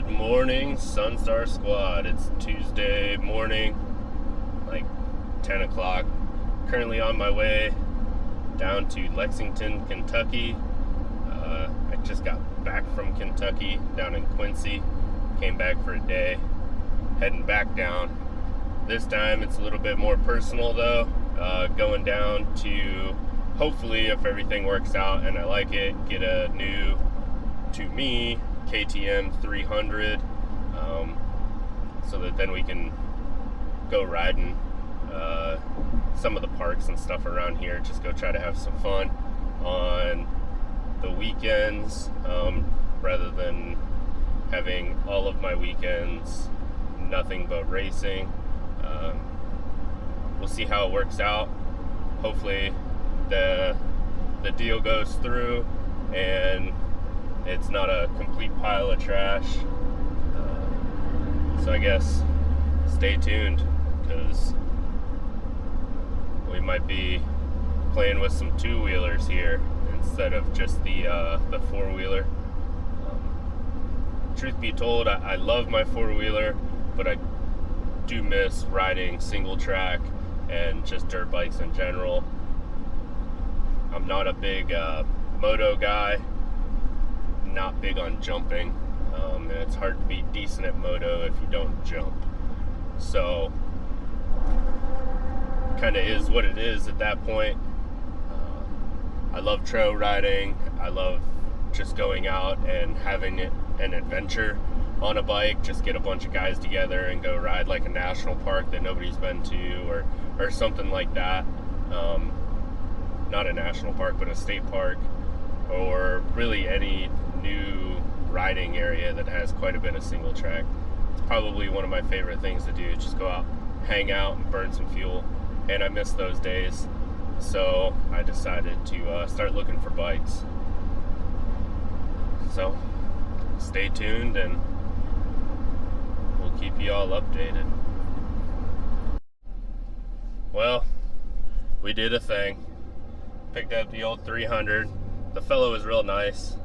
Good morning, Sunstar Squad. It's Tuesday morning, like 10 o'clock. Currently on my way down to Lexington, Kentucky. I just got back from Kentucky, down in Quincy. Came back for a day, heading back down. This time it's a little bit more personal though. Going down to, hopefully if everything works out and I like it, get a new, to me, KTM 300, so that then we can go riding some of the parks and stuff around here. Just go try to have some fun on the weekends, rather than having all of my weekends nothing but racing. We'll see how it works out. Hopefully the deal goes through and it's not a complete pile of trash. So I guess stay tuned, because we might be playing with some two-wheelers here instead of just the four-wheeler. Truth be told, I love my four-wheeler, but I do miss riding single track and just dirt bikes in general. I'm not a big moto guy, not big on jumping, and it's hard to be decent at moto if you don't jump. So kind of is what it is at that point. I love trail riding. I love just going out and having an adventure on a bike. Just get a bunch of guys together and go ride like a national park that nobody's been to, or something like that. Not a national park, but a state park, or really any new riding area that has quite a bit of single track. It's probably one of my favorite things to do, just go out, hang out, and burn some fuel. And I miss those days, so I decided to start looking for bikes. So stay tuned and we'll keep you all updated. Well, we did a thing. Picked up the old 300. The fellow was real nice,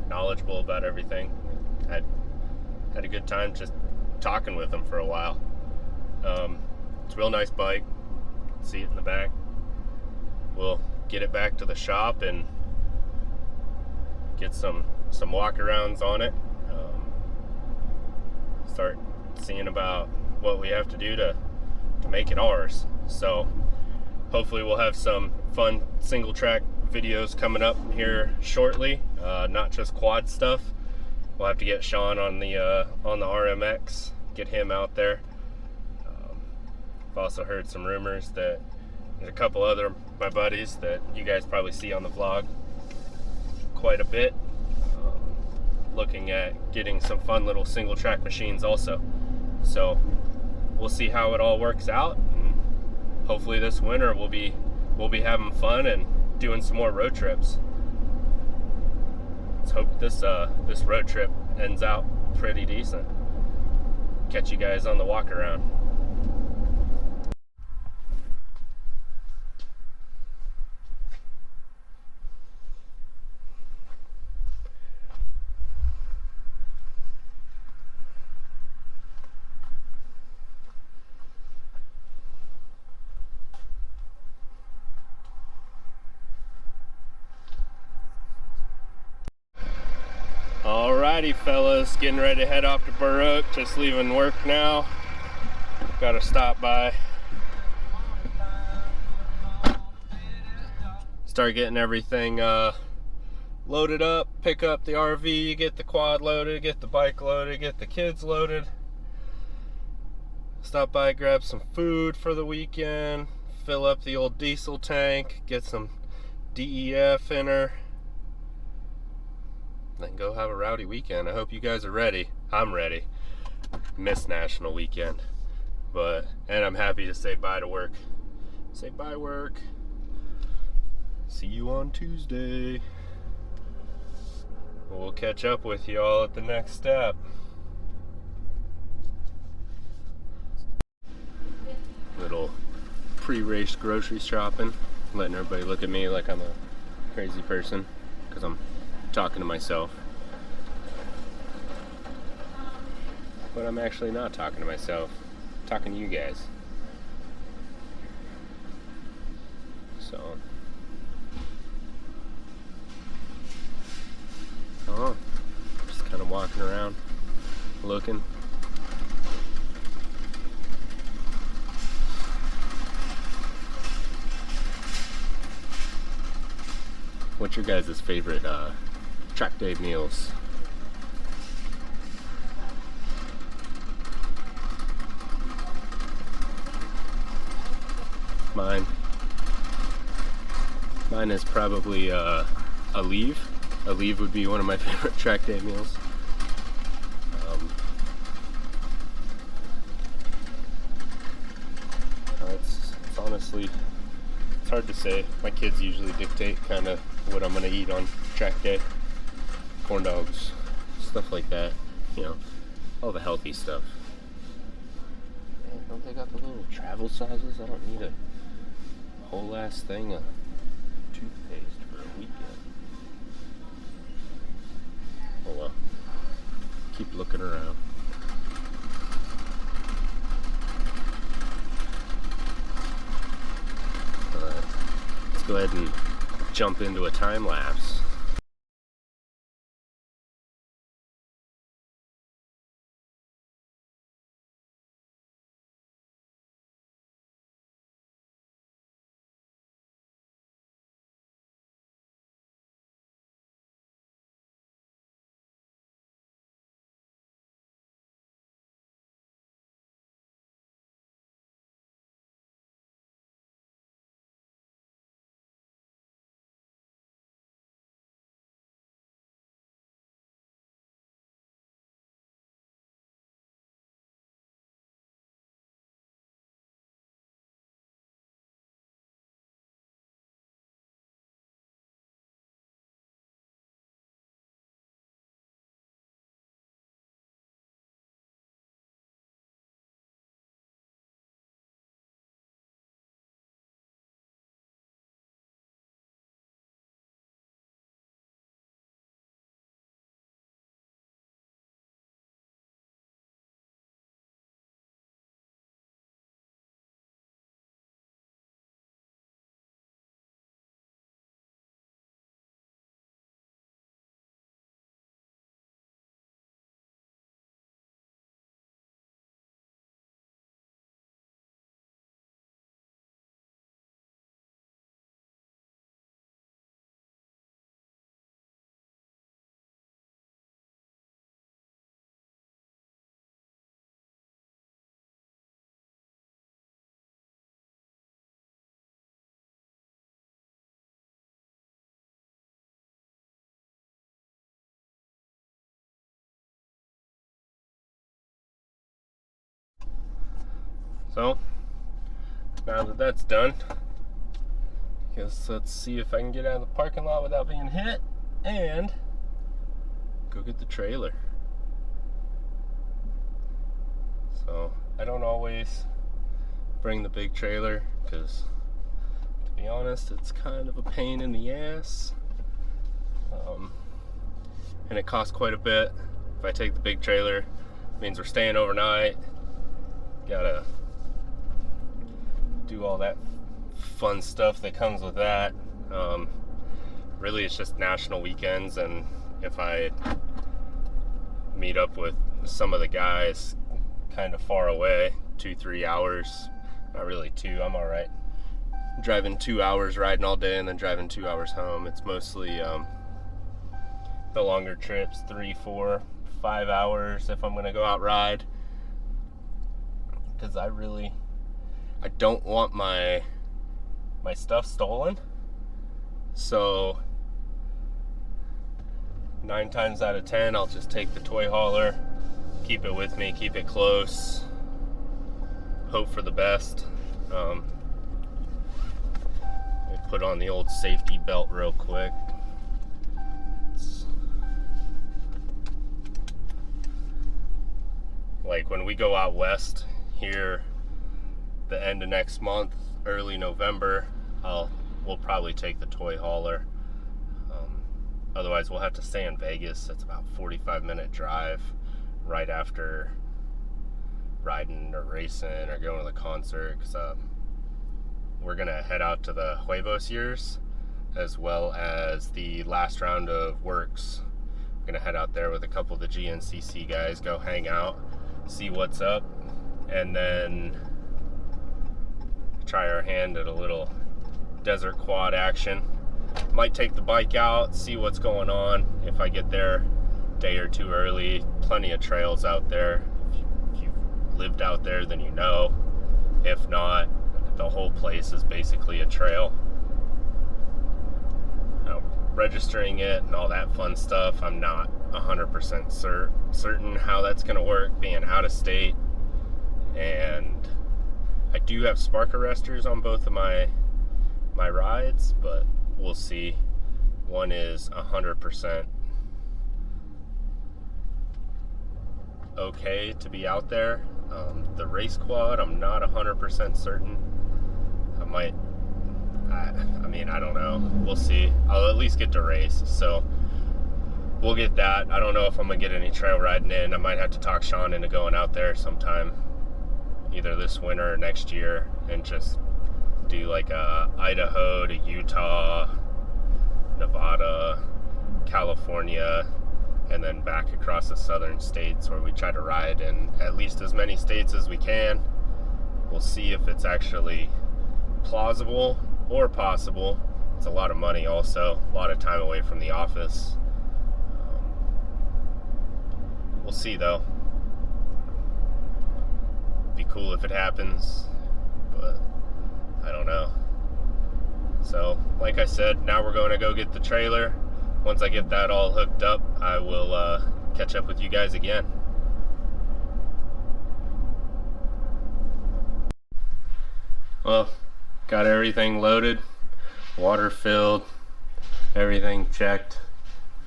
knowledgeable about everything. Had a good time just talking with him for a while. It's a real nice bike. See it in the back. We'll get it back to the shop and get some walk-arounds on it. Start seeing about what we have to do to make it ours. So hopefully we'll have some fun single track videos coming up here shortly, not just quad stuff. We'll have to get Sean on the RMX, get him out there. I've also heard some rumors that there's a couple other my buddies that you guys probably see on the vlog quite a bit, looking at getting some fun little single track machines also. So we'll see how it all works out, and hopefully this winter we'll be having fun and doing some more road trips. Let's hope this road trip ends out pretty decent. Catch you guys on the walk around. Alrighty fellas, getting ready to head off to Burr Oak, just leaving work now. Gotta stop by, start getting everything loaded up, pick up the RV, get the quad loaded, get the bike loaded, get the kids loaded. Stop by, grab some food for the weekend, fill up the old diesel tank, get some DEF in her, then go have a rowdy weekend. I hope you guys are ready. I'm ready. Miss National Weekend, and I'm happy to say bye to work. Say bye work. See you on Tuesday. We'll catch up with you all at the next step. Little pre-race grocery shopping, letting everybody look at me like I'm a crazy person because I'm talking to myself. but I'm actually not talking to myself. I'm talking to you guys. So, oh, just kind of walking around, looking. What's your guys' favorite track day meals? Mine is probably a leave. A leave would be one of my favorite track day meals. It's honestly, it's hard to say. My kids usually dictate kind of what I'm gonna eat on track day. Corn dogs, stuff like that. You know, all the healthy stuff. Man, don't they got the little travel sizes? I don't need a whole ass thing of toothpaste for a weekend. Oh well. Keep looking around. Let's go ahead and jump into a time lapse. So, now that that's done, let's see if I can get out of the parking lot without being hit and go get the trailer. So, I don't always bring the big trailer because, to be honest, it's kind of a pain in the ass. And it costs quite a bit. If I take the big trailer, it means we're staying overnight. Gotta do all that fun stuff that comes with that. Really, it's just national weekends, and if I meet up with some of the guys kind of far away, 2-3 hours, not really 2, I'm all right driving 2 hours, riding all day, and then driving 2 hours home. It's mostly the longer trips, 3, 4, 5 hours if I'm gonna go out ride, because I don't want my stuff stolen. So 9 times out of 10 I'll just take the toy hauler, keep it with me, keep it close, hope for the best. Let me put on the old safety belt real quick. Like when we go out west here the end of next month, early November, we'll probably take the toy hauler. Otherwise we'll have to stay in Vegas. It's about a 45-minute drive right after riding or racing or going to the concert, because we're gonna head out to the Huevos years as well as the last round of works. I'm gonna head out there with a couple of the GNCC guys, go hang out, see what's up, and then try our hand at a little desert quad action. Might take the bike out, see what's going on. If I get there a day or two early, plenty of trails out there. If you've lived out there, then you know. If not, the whole place is basically a trail. Now, registering it and all that fun stuff, I'm not 100% certain how that's going to work, being out of state. And I do have spark arresters on both of my rides, but we'll see. One is 100% okay to be out there. The race quad, I'm not 100% certain. I don't know. We'll see. I'll at least get to race, so we'll get that. I don't know if I'm gonna get any trail riding in. I might have to talk Sean into going out there sometime, either this winter or next year, and just do like a Idaho to Utah, Nevada, California, and then back across the southern states, where we try to ride in at least as many states as we can. We'll see if it's actually plausible or possible. It's a lot of money, also a lot of time away from the office. We'll see though. Be cool if it happens, but I don't know. So like I said, now we're going to go get the trailer. Once I get that all hooked up, I will catch up with you guys again. Well, got everything loaded, water filled, everything checked,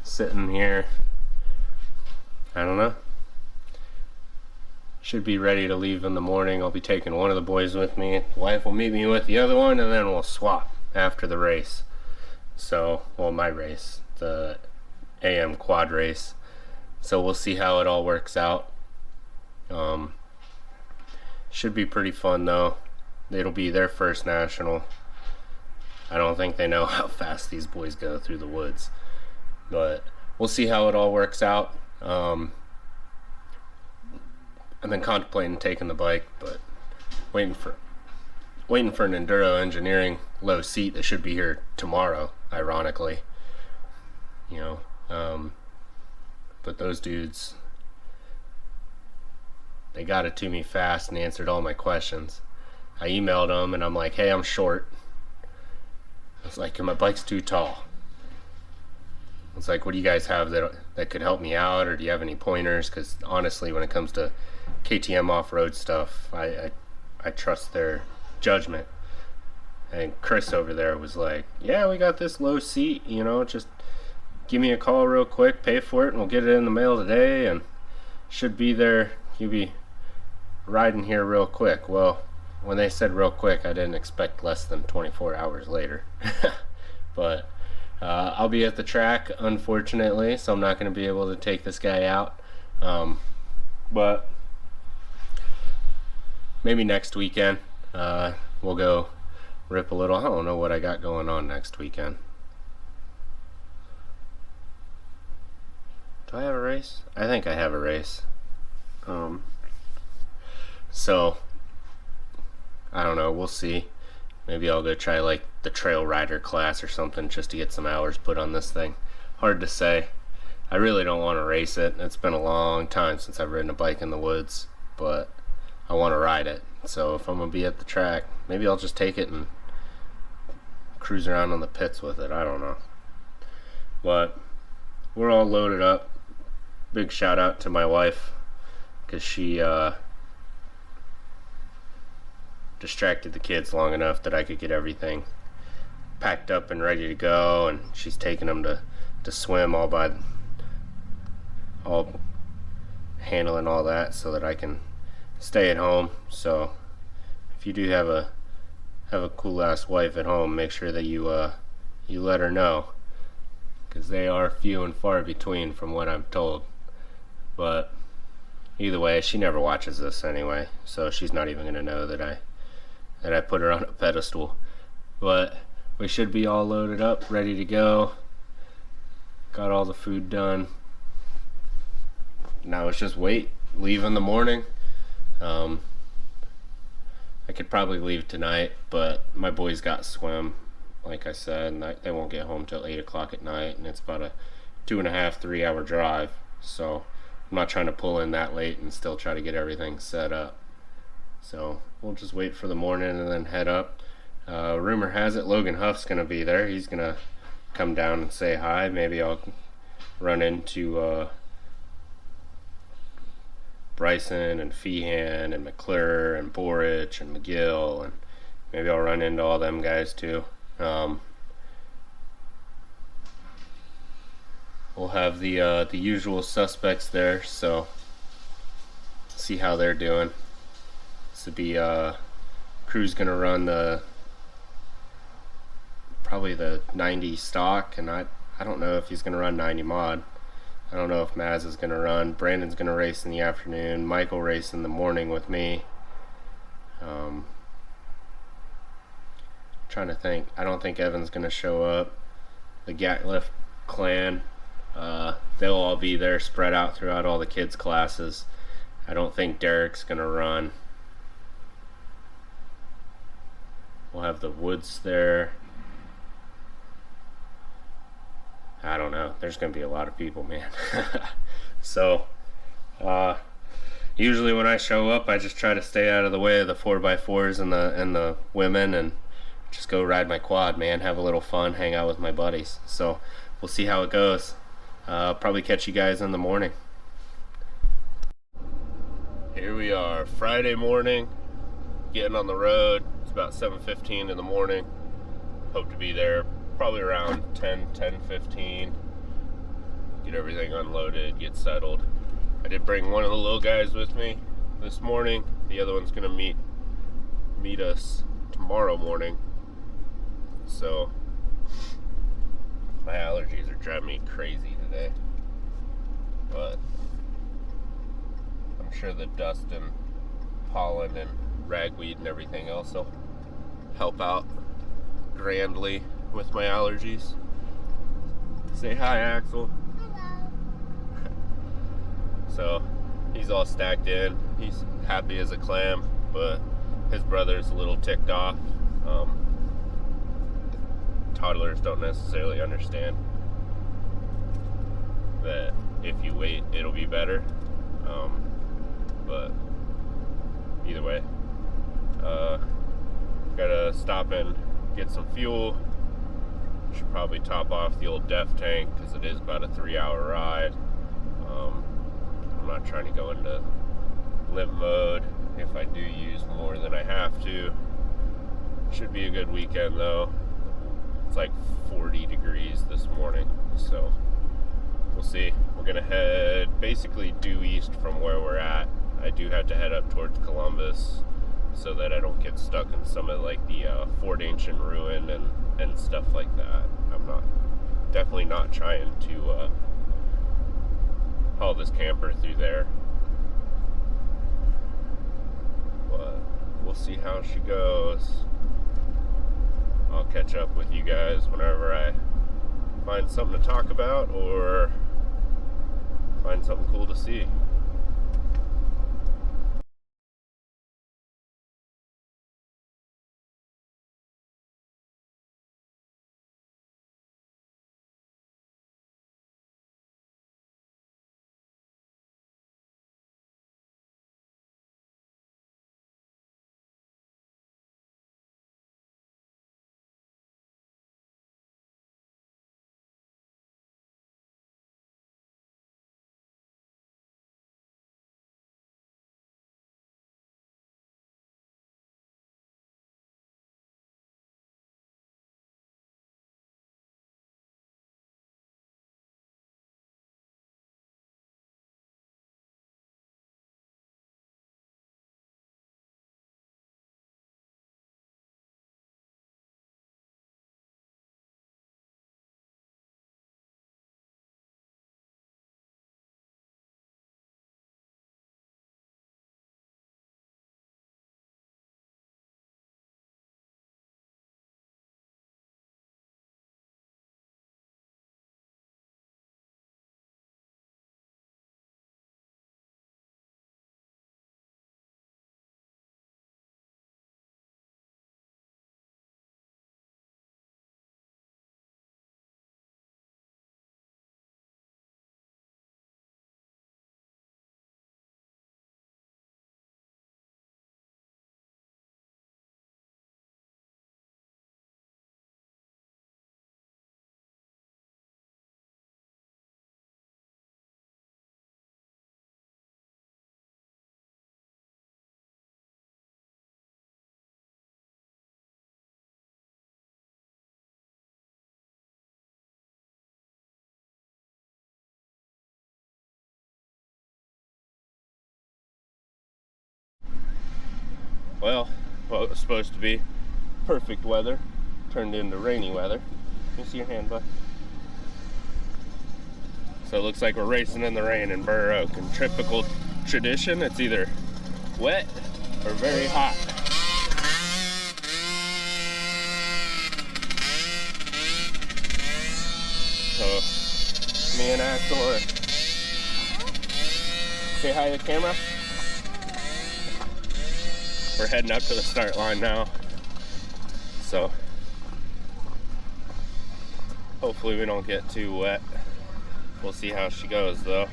sitting here. I don't know. Should be ready to leave in the morning. I'll be taking one of the boys with me. The wife will meet me with the other one, and then we'll swap after the race. So, well, my race, the AM quad race. So we'll see how it all works out. Should be pretty fun though. It'll be their first national. I don't think they know how fast these boys go through the woods, but we'll see how it all works out. I've been contemplating taking the bike, but waiting for an enduro engineering low seat that should be here tomorrow, ironically. But those dudes, they got it to me fast and answered all my questions. I emailed them and I'm like, hey, I'm short. I was like, my bike's too tall. I was like, what do you guys have that could help me out, or do you have any pointers? Because honestly, when it comes to KTM off-road stuff, I trust their judgment. And Chris over there was like, yeah, we got this low seat, just give me a call real quick, pay for it, and we'll get it in the mail today, and should be there. You'll be riding here real quick. Well, when they said real quick, I didn't expect less than 24 hours later. But I'll be at the track, unfortunately, so I'm not going to be able to take this guy out. But maybe next weekend we'll go rip a little. I don't know what I got going on next weekend. Do I have a race? I think I have a race. So I don't know, we'll see. Maybe I'll go try like the trail rider class or something, just to get some hours put on this thing. Hard to say. I really don't want to race it. It's been a long time since I've ridden a bike in the woods, but I want to ride it. So if I'm going to be at the track, maybe I'll just take it and cruise around on the pits with it. I don't know. But we're all loaded up. Big shout out to my wife, because she distracted the kids long enough that I could get everything packed up and ready to go, and she's taking them to swim, all handling all that so that I can stay at home. So if you do have a cool ass wife at home, make sure that you let her know, because they are few and far between from what I'm told. But either way, she never watches this anyway, so she's not even gonna know that I put her on a pedestal. But we should be all loaded up, ready to go. Got all the food done. Now it's just leave in the morning. I could probably leave tonight, but my boys got swim, like I said, and they won't get home till 8 o'clock at night, and it's about a 2.5, 3 hour drive. So I'm not trying to pull in that late and still try to get everything set up. So we'll just wait for the morning and then head up. Rumor has it Logan Huff's going to be there. He's going to come down and say hi. Maybe I'll run into Bryson and Feehan and McClure and Borich and McGill, and maybe I'll run into all them guys too. We'll have the usual suspects there, so see how they're doing. This will be Crew's gonna run probably the 90 stock, and I don't know if he's gonna run 90 mod. I don't know if Maz is gonna run. Brandon's gonna race in the afternoon. Michael race in the morning with me. Trying to think. I don't think Evan's gonna show up. The Gatliff clan, they'll all be there, spread out throughout all the kids' classes. I don't think Derek's gonna run. We'll have the Woods there. I don't know. There's gonna be a lot of people, man. So, usually when I show up, I just try to stay out of the way of the 4x4s and the women, and just go ride my quad, man. Have a little fun, hang out with my buddies. So we'll see how it goes. Probably catch you guys in the morning. Here we are, Friday morning, getting on the road. It's about 7:15 in the morning. Hope to be there probably around 10:15. Get everything unloaded, get settled. I did bring one of the little guys with me this morning. The other one's gonna meet us tomorrow morning. So my allergies are driving me crazy today, but I'm sure the dust and pollen and ragweed and everything else will help out grandly with my allergies. Say hi, Axel. Hello. So he's all stacked in. He's happy as a clam, but his brother's a little ticked off. Toddlers don't necessarily understand that if you wait, it'll be better. But either way, gotta stop and get some fuel. Should probably top off the old DEF tank because it is about a 3-hour ride. I'm not trying to go into limp mode if I do use more than I have to. Should be a good weekend though. It's like 40 degrees this morning, so we'll see. We're gonna head basically due east from where we're at. I do have to head up towards Columbus so that I don't get stuck in some of like the Fort Ancient Ruin and stuff like that. I'm definitely not trying to haul this camper through there, but we'll see how she goes. I'll catch up with you guys whenever I find something to talk about or find something cool to see. well, what it was supposed to be perfect weather turned into rainy weather. Can you see your hand, bud? So it looks like we're racing in the rain in Burr Oak. In typical tradition, it's either wet or very hot. So me and Axel are, say hi to the camera. We're heading up to the start line now. So hopefully we don't get too wet. We'll see how she goes though.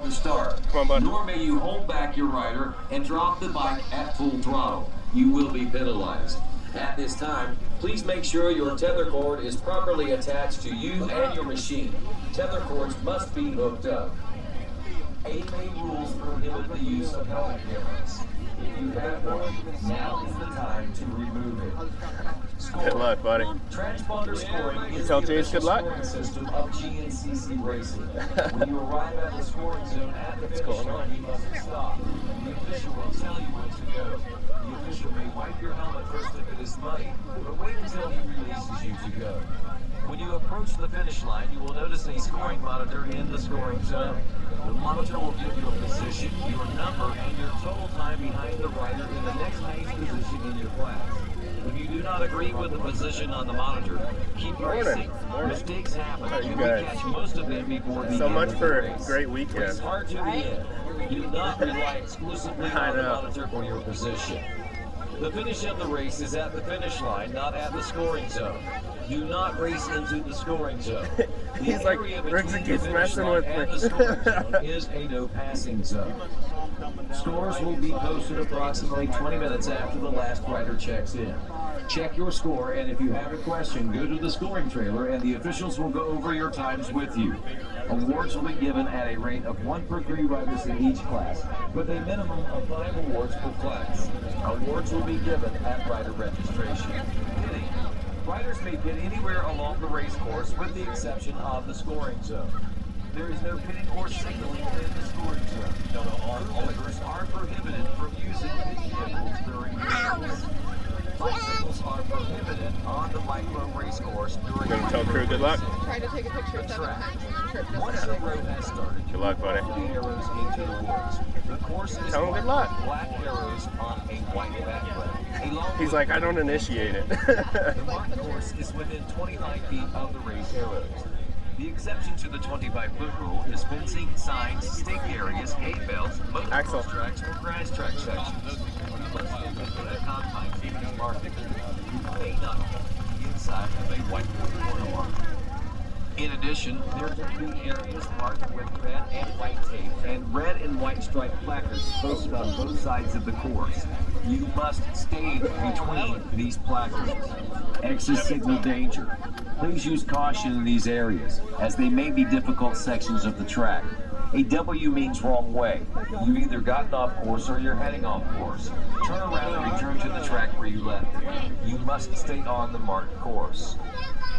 Start. Come on, bud. Nor may you hold back your rider and drop the bike at full throttle. You will be penalized. At this time, please make sure your tether cord is properly attached to you and your machine. Tether cords must be hooked up. AMA rules prohibit the use of helmet cameras. If you have one, now is the time to remove it. Good luck, buddy. Transponder scoring is tell the Jace good luck? scoring system of GNCC Racing. When you arrive at the scoring zone at the finish line, you must stop. The official will tell you when to go. The official may wipe your helmet first if it is muddy, but wait until he releases you to go. When you approach the finish line, you will notice a scoring monitor in the scoring zone. The monitor will give you a position, your number, and your total time behind the rider in the next highest position in your class. If you do not agree with the position on the monitor, keep racing. Mistakes happen. You will catch most of them before the So end much of for the race. a great weekend. Race hard to the end. Do not rely exclusively on the monitor for your position. The finish of the race is at the finish line, not at the scoring zone. Do not race into the scoring zone. He's like, Rick's keeps messing with me. The scoring zone is a no passing zone. Scores will be posted approximately 20 minutes after the last rider checks in. Check your score, and if you have a question, go to the scoring trailer and the officials will go over your times with you. Awards will be given at a rate of 1 per 3 riders in each class, with a minimum of 5 awards per class. Awards will be given at rider registration. Pitting. Riders may pit anywhere along the race course with the exception of the scoring zone. There is no pitting or signaling within the scoring zone. Riders are prohibited from using pit vehicles during the race. Bicycles are prohibited on the micro race course during Gonna tell crew good luck. Try to take a picture 7 times and the trip doesn't Once the road has started, Good luck, buddy. the arrows into the woods. The course is Tell him good luck. black arrows on a white background. Along He's like, I don't initiate it. the marked course is within 25 feet of the race arrows. The exception to the 25-foot rule is fencing, signs, stake areas, hay bales, motocross tracks, or grass track sections. You must stay within the confines of these markings. You may not be inside of a white corner marker. In addition, there can be areas marked with red and white tape and red and white striped placards posted on both sides of the course. You must stay between these placards. Exit signal danger. Please use caution in these areas, as they may be difficult sections of the track. A W means wrong way. You've either gotten off course or you're heading off course. Turn around and return to the track where you left. You must stay on the marked course.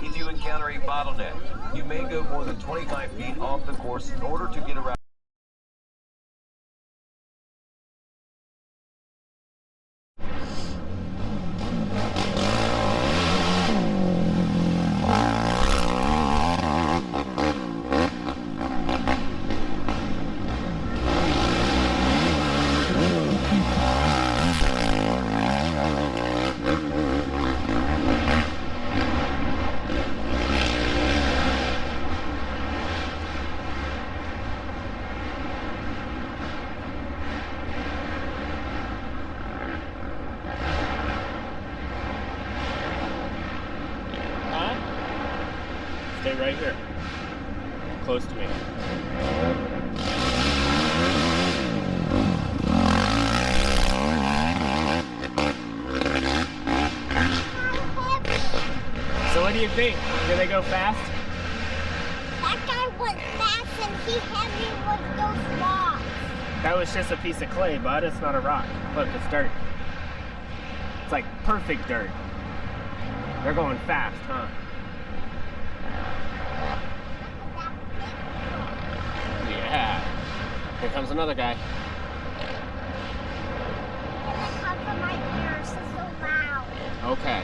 If you encounter a bottleneck, you may go more than 25 feet off the course in order to get around. Stay right here, close to me. So what do you think? Did they go fast? That guy went fast and he had me with those rocks. That was just a piece of clay, bud. It's not a rock. Look, it's dirt. It's like perfect dirt. They're going fast, huh? Yeah. Here comes another guy. Cover my ears, it's so loud. Okay.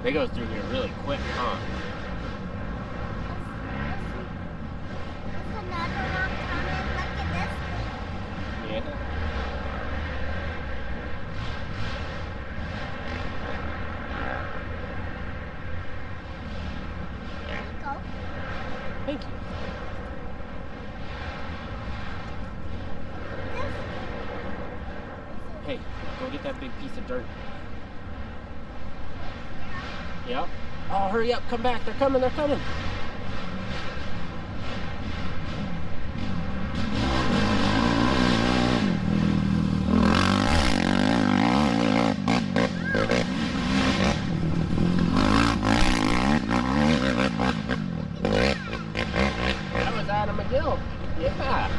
They go through here really quick, huh? Is another one coming? Look at this. Yeah. There you go. Thank you. This. Hey, go get that big piece of dirt. Yep. Oh, hurry up, come back. They're coming, they're coming. That was Adam McGill. Yeah.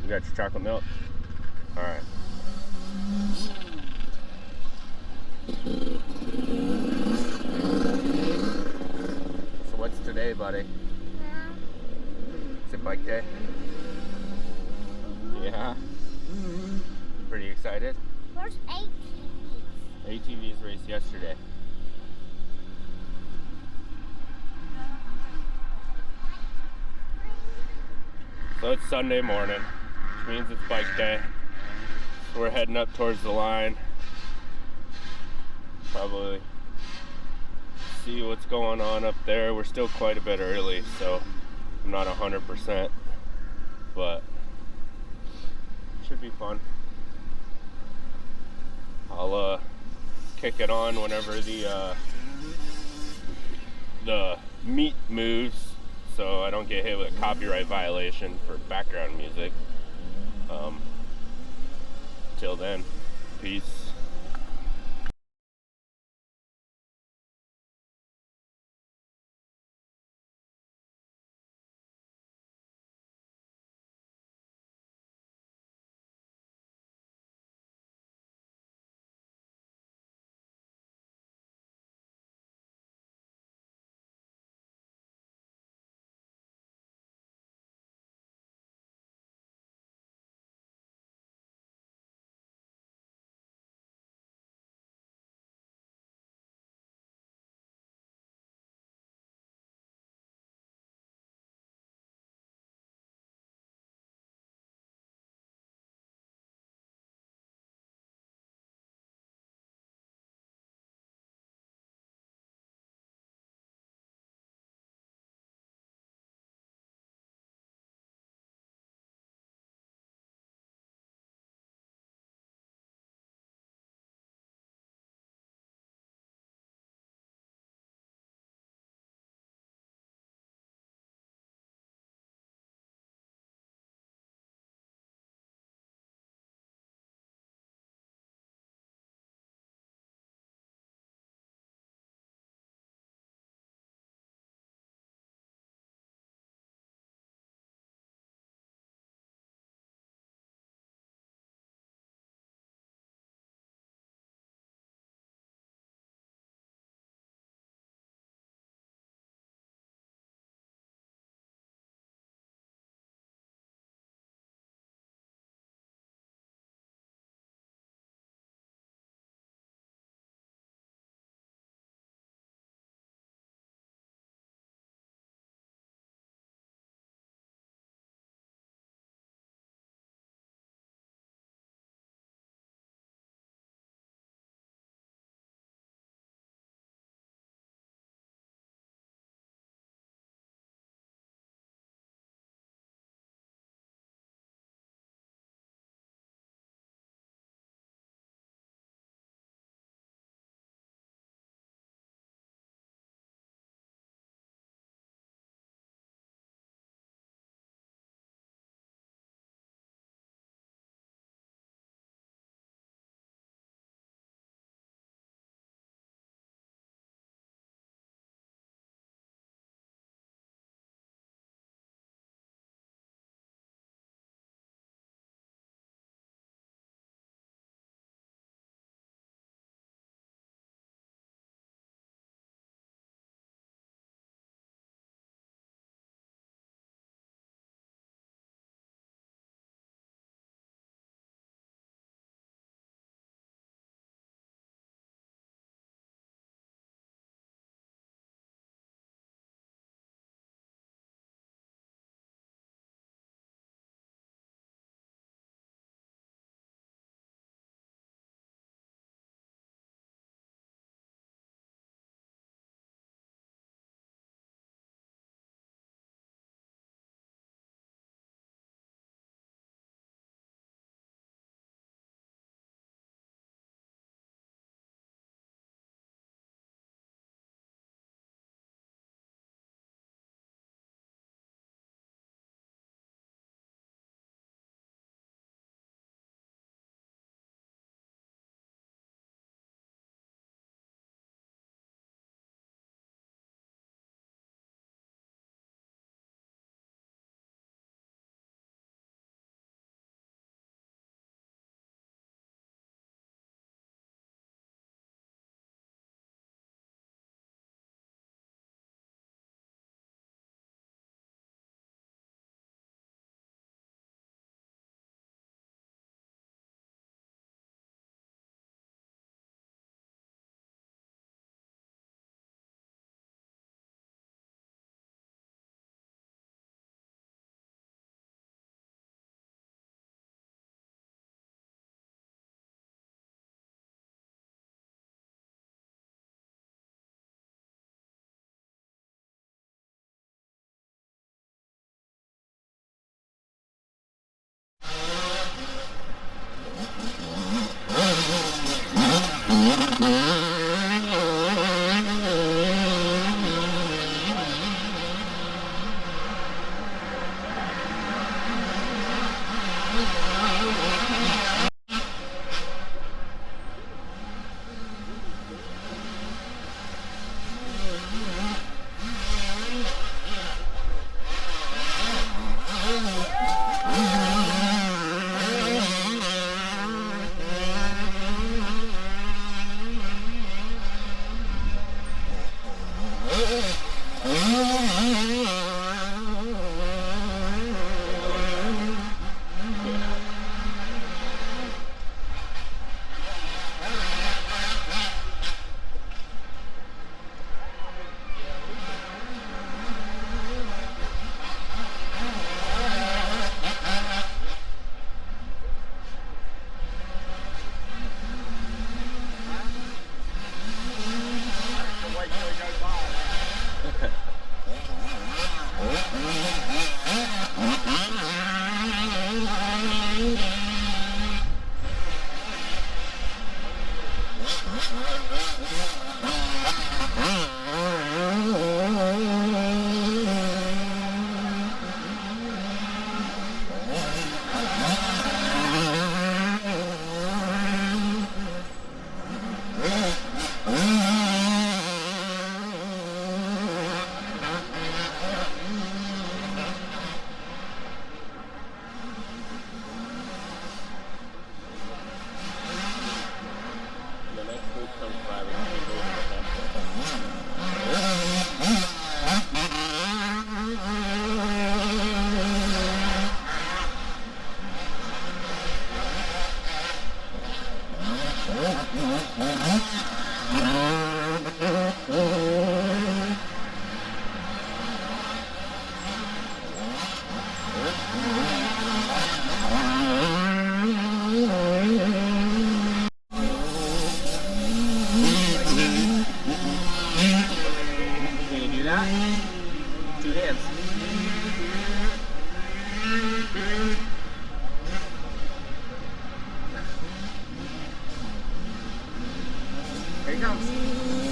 You got your chocolate milk? All right. So what's today, buddy? Is it bike day? Yeah. Pretty excited? Where's ATVs? ATVs raced yesterday. So it's Sunday morning, which means it's bike day. So we're heading up towards the line. Probably see what's going on up there. We're still quite a bit early, so I'm not 100%, but should be fun. I'll kick it on whenever the meat moves, so I don't get hit with a copyright violation for background music. Till then, peace.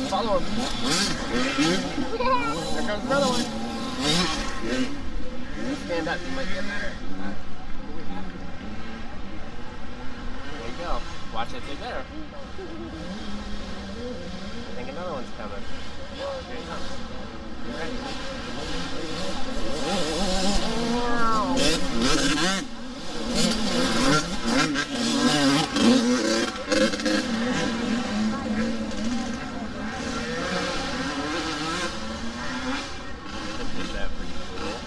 Follow him. There comes another one. Stand up, you might get better. There you go. Watch it through there. I think another one's coming. Here he comes. You ready? Isn't that pretty cool?